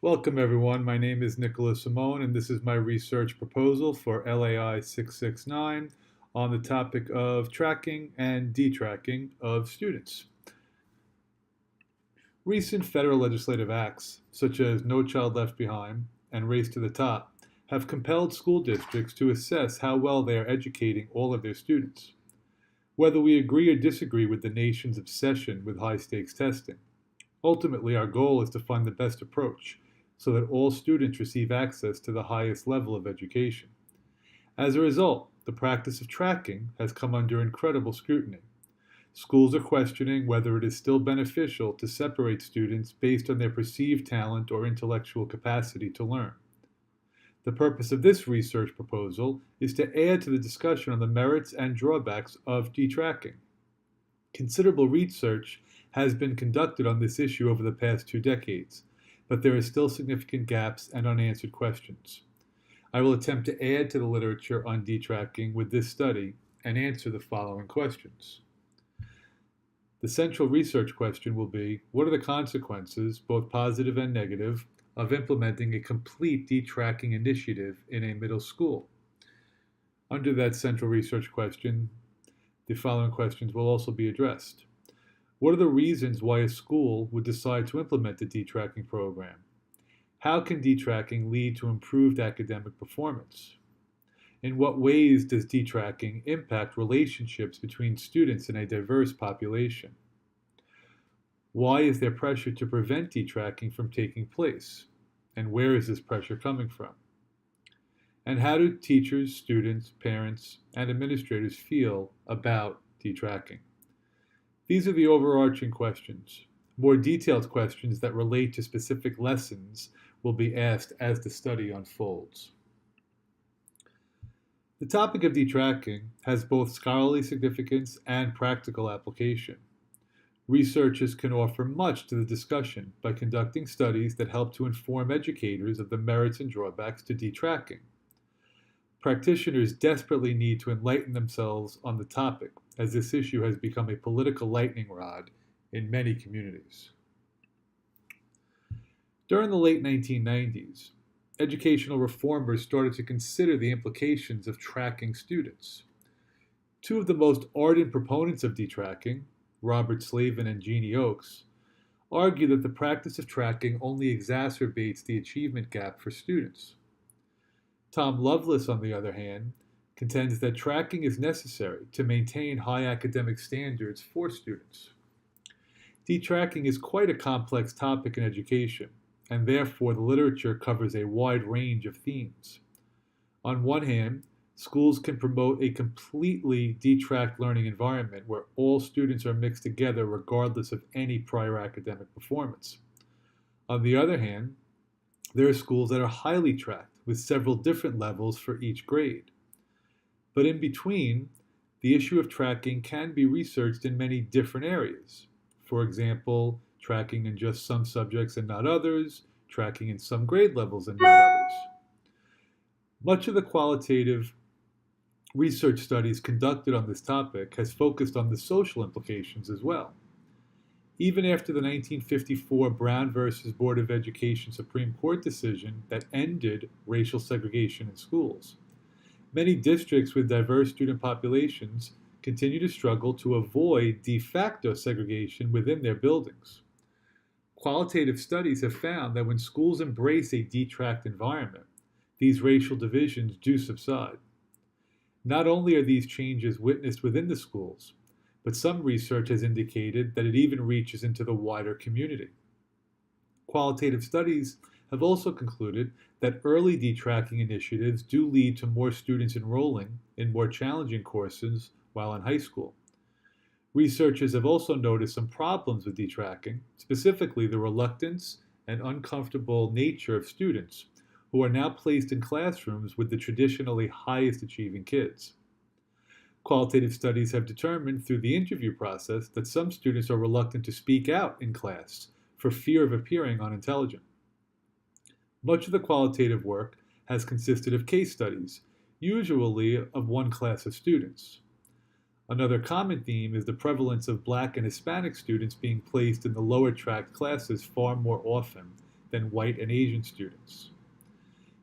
Welcome everyone, my name is Nicholas Simone and this is my research proposal for LAI 669 on the topic of tracking and detracking of students. Recent federal legislative acts, such as No Child Left Behind and Race to the Top, have compelled school districts to assess how well they are educating all of their students. Whether we agree or disagree with the nation's obsession with high-stakes testing, ultimately our goal is to find the best approach so that all students receive access to the highest level of education. As a result, the practice of tracking has come under incredible scrutiny. Schools are questioning whether it is still beneficial to separate students based on their perceived talent or intellectual capacity to learn. The purpose of this research proposal is to add to the discussion on the merits and drawbacks of detracking. Considerable research has been conducted on this issue over the past 2 decades, but there are still significant gaps and unanswered questions. I will attempt to add to the literature on detracking with this study and answer the following questions. The central research question will be, what are the consequences, both positive and negative, of implementing a complete detracking initiative in a middle school? Under that central research question, the following questions will also be addressed. What are the reasons why a school would decide to implement a detracking program? How can detracking lead to improved academic performance? In what ways does detracking impact relationships between students in a diverse population? Why is there pressure to prevent detracking from taking place? And where is this pressure coming from? And how do teachers, students, parents, and administrators feel about detracking? These are the overarching questions. More detailed questions that relate to specific lessons will be asked as the study unfolds. The topic of detracking has both scholarly significance and practical application. Researchers can offer much to the discussion by conducting studies that help to inform educators of the merits and drawbacks to detracking. Practitioners desperately need to enlighten themselves on the topic, as this issue has become a political lightning rod in many communities. During the late 1990s, educational reformers started to consider the implications of tracking students. Two of the most ardent proponents of detracking, Robert Slavin and Jeannie Oakes, argue that the practice of tracking only exacerbates the achievement gap for students. Tom Lovelace, on the other hand, contends that tracking is necessary to maintain high academic standards for students. Detracking is quite a complex topic in education, and therefore the literature covers a wide range of themes. On one hand, schools can promote a completely detracked learning environment where all students are mixed together regardless of any prior academic performance. On the other hand, there are schools that are highly tracked with several different levels for each grade. But in between, the issue of tracking can be researched in many different areas. For example, tracking in just some subjects and not others, tracking in some grade levels and not others. Much of the qualitative research studies conducted on this topic has focused on the social implications as well. Even after the 1954 Brown versus Board of Education Supreme Court decision that ended racial segregation in schools, many districts with diverse student populations continue to struggle to avoid de facto segregation within their buildings. Qualitative studies have found that when schools embrace a detracked environment, these racial divisions do subside. Not only are these changes witnessed within the schools, but some research has indicated that it even reaches into the wider community. Qualitative studies have also concluded that early detracking initiatives do lead to more students enrolling in more challenging courses while in high school. Researchers have also noticed some problems with detracking, specifically the reluctance and uncomfortable nature of students who are now placed in classrooms with the traditionally highest achieving kids. Qualitative studies have determined through the interview process that some students are reluctant to speak out in class for fear of appearing unintelligent. Much of the qualitative work has consisted of case studies, usually of one class of students. Another common theme is the prevalence of Black and Hispanic students being placed in the lower tracked classes far more often than white and Asian students.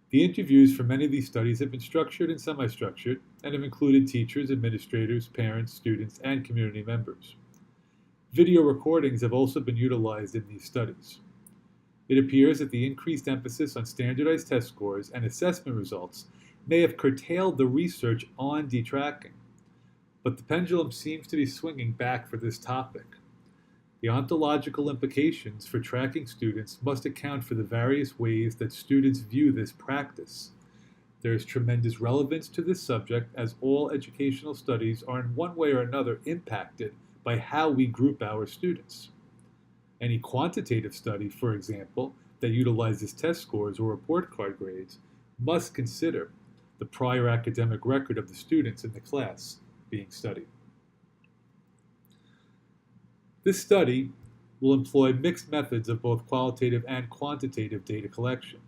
The interviews for many of these studies have been structured and semi-structured and have included teachers, administrators, parents, students, and community members. Video recordings have also been utilized in these studies. It appears that the increased emphasis on standardized test scores and assessment results may have curtailed the research on detracking, but the pendulum seems to be swinging back for this topic. The ontological implications for tracking students must account for the various ways that students view this practice. There is tremendous relevance to this subject as all educational studies are in one way or another impacted by how we group our students. Any quantitative study, for example, that utilizes test scores or report card grades must consider the prior academic record of the students in the class being studied. This study will employ mixed methods of both qualitative and quantitative data collection.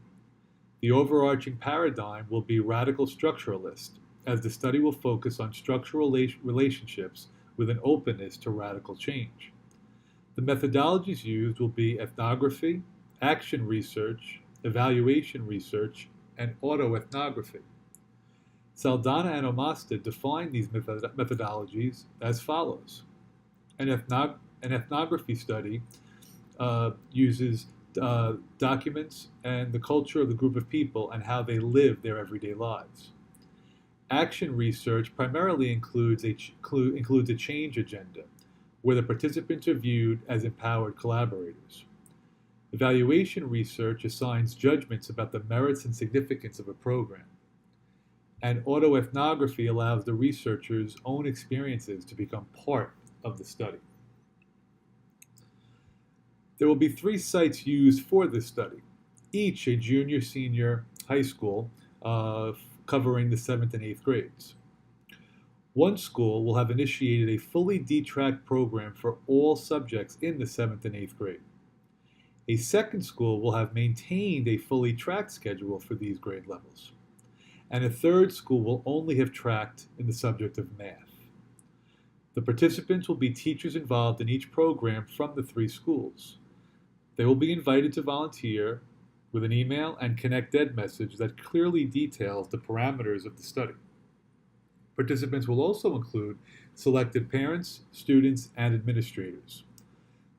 The overarching paradigm will be radical structuralist, as the study will focus on structural relationships with an openness to radical change. The methodologies used will be ethnography, action research, evaluation research, and autoethnography. Saldana and Omasta define these methodologies as follows. An ethnography study uses documents and the culture of the group of people and how they live their everyday lives. Action research primarily includes a change agenda, where the participants are viewed as empowered collaborators. Evaluation research assigns judgments about the merits and significance of a program. And autoethnography allows the researcher's own experiences to become part of the study. There will be 3 sites used for this study, each a junior-senior high school covering the 7th and 8th grades. One school will have initiated a fully detracked program for all subjects in the 7th and 8th grade. A second school will have maintained a fully tracked schedule for these grade levels. And a third school will only have tracked in the subject of math. The participants will be teachers involved in each program from the 3 schools. They will be invited to volunteer with an email and ConnectEd message that clearly details the parameters of the study. Participants will also include selected parents, students, and administrators.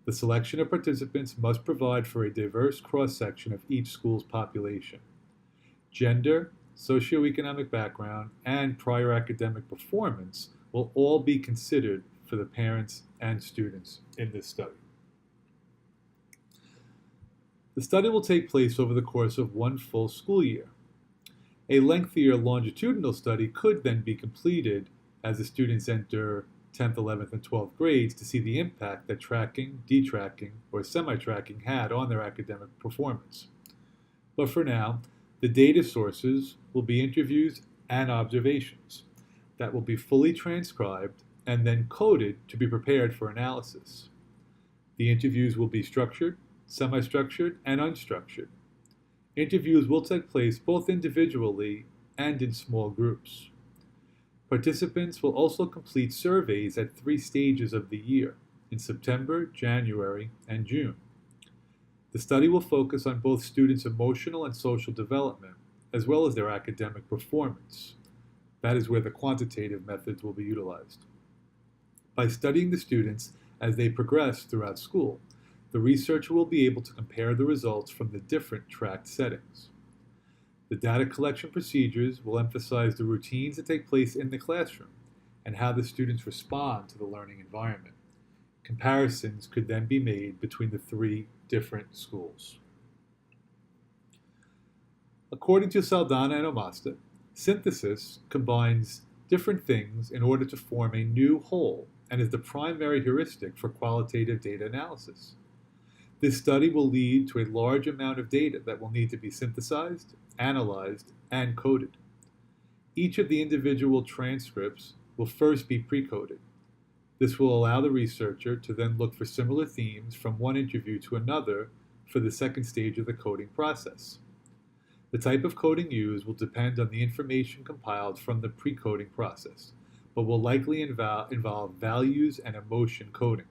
The selection of participants must provide for a diverse cross-section of each school's population. Gender, socioeconomic background, and prior academic performance will all be considered for the parents and students in this study. The study will take place over the course of 1 full school year. A lengthier longitudinal study could then be completed as the students enter 10th, 11th, and 12th grades to see the impact that tracking, detracking, or semi-tracking had on their academic performance. But for now, the data sources will be interviews and observations that will be fully transcribed and then coded to be prepared for analysis. The interviews will be structured, semi-structured, and unstructured. Interviews will take place both individually and in small groups. Participants will also complete surveys at 3 stages of the year, in September, January, and June. The study will focus on both students' emotional and social development, as well as their academic performance. That is where the quantitative methods will be utilized. By studying the students as they progress throughout school, the researcher will be able to compare the results from the different tracked settings. The data collection procedures will emphasize the routines that take place in the classroom and how the students respond to the learning environment. Comparisons could then be made between the 3 different schools. According to Saldana and Omasta, synthesis combines different things in order to form a new whole and is the primary heuristic for qualitative data analysis. This study will lead to a large amount of data that will need to be synthesized, analyzed, and coded. Each of the individual transcripts will first be pre-coded. This will allow the researcher to then look for similar themes from one interview to another for the second stage of the coding process. The type of coding used will depend on the information compiled from the pre-coding process, but will likely involve values and emotion coding.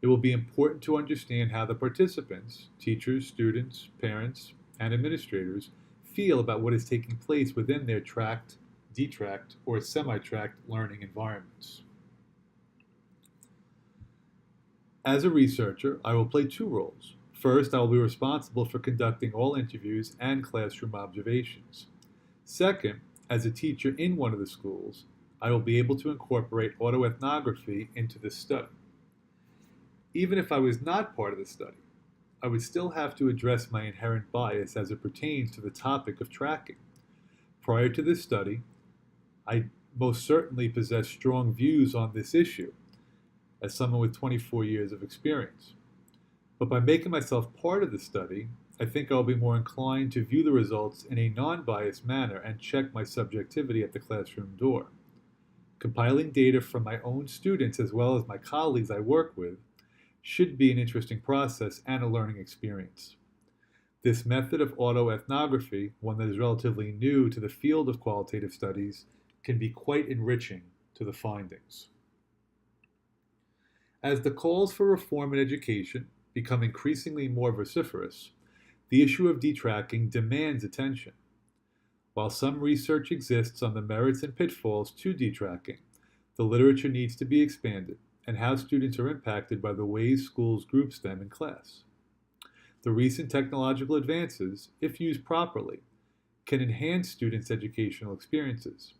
It will be important to understand how the participants, teachers, students, parents, and administrators, feel about what is taking place within their tracked, detracked, or semi-tracked learning environments. As a researcher, I will play two roles. First, I will be responsible for conducting all interviews and classroom observations. Second, as a teacher in one of the schools, I will be able to incorporate autoethnography into this study. Even if I was not part of the study, I would still have to address my inherent bias as it pertains to the topic of tracking. Prior to this study, I most certainly possess strong views on this issue as someone with 24 years of experience. But by making myself part of the study, I think I'll be more inclined to view the results in a non-biased manner and check my subjectivity at the classroom door. Compiling data from my own students as well as my colleagues I work with should be an interesting process and a learning experience. This method of autoethnography, one that is relatively new to the field of qualitative studies, can be quite enriching to the findings. As the calls for reform in education become increasingly more vociferous, the issue of detracking demands attention. While some research exists on the merits and pitfalls to detracking, the literature needs to be expanded and how students are impacted by the ways schools group them in class. The recent technological advances, if used properly, can enhance students' educational experiences.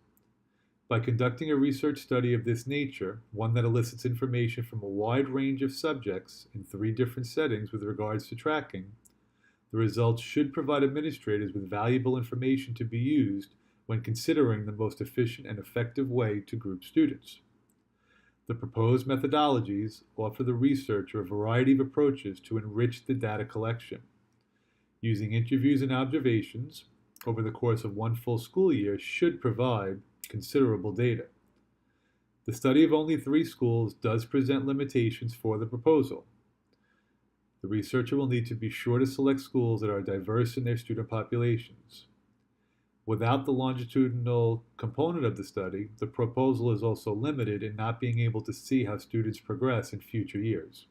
By conducting a research study of this nature, one that elicits information from a wide range of subjects in 3 different settings with regards to tracking, the results should provide administrators with valuable information to be used when considering the most efficient and effective way to group students. The proposed methodologies offer the researcher a variety of approaches to enrich the data collection. Using interviews and observations over the course of one full school year should provide considerable data. The study of only 3 schools does present limitations for the proposal. The researcher will need to be sure to select schools that are diverse in their student populations. Without the longitudinal component of the study, the proposal is also limited in not being able to see how students progress in future years.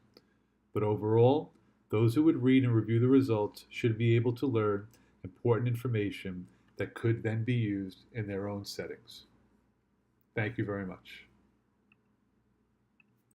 But overall, those who would read and review the results should be able to learn important information that could then be used in their own settings. Thank you very much.